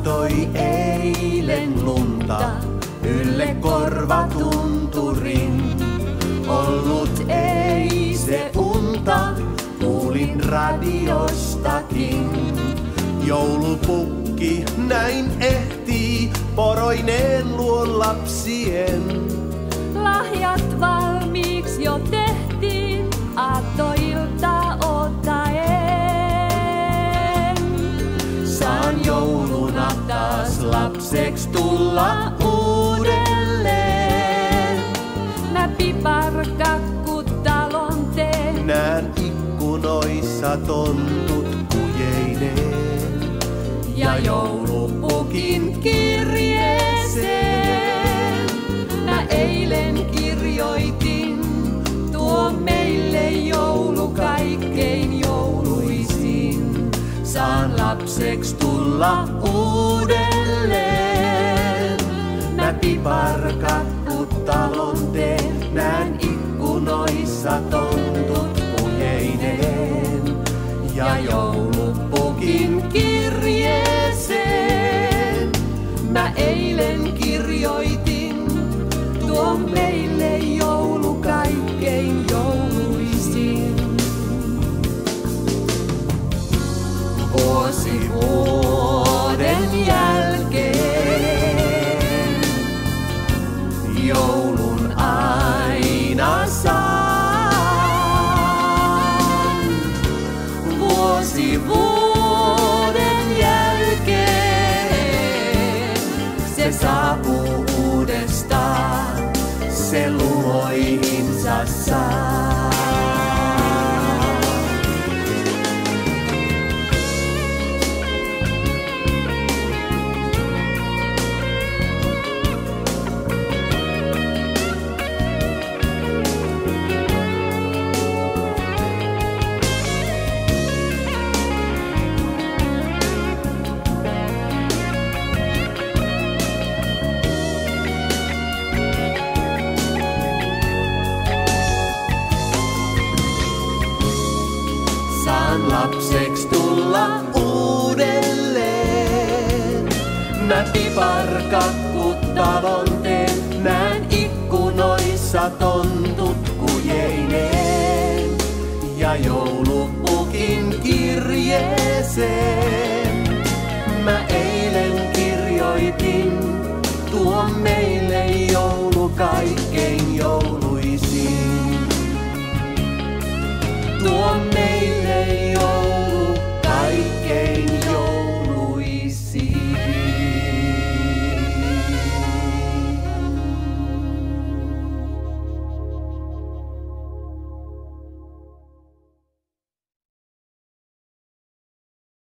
satoi eilen lunta ylle korvatunturin. Ollut ei se unta, kuulin radiostakin. Joulupukki näin ehtii poroineen luon lapsien. Lahjat valmiiksi jo tehtiin aattoilta ottaen. Saan jouluna taas lapseks tulla uudelleen. Mä piparkakkut talon teen. Näen ikkunoissa tontut kujeineen. Ja joulupukin kirjeeseen mä eilen kirjoitin. Tuo meille joulu kaikkein jouluisin. Saan lapseks tulla uudelleen. Mä piparkakkut talon teen. Näen ikkunoissa tontut kujeineen. Ja joulupukin kirjeeseen mä eilen kirjoitin. Tuo meille joulu kaikkein jouluisin. Vuosi vuoden jälkeen joulun aina saan. vuosi vuoden jälkeen Se saapuu uudestaan, se luoihinsa saa. Saan lapseks tulla uudelleen. Mä piparkakkut talon teen, näen ikkunoissa ton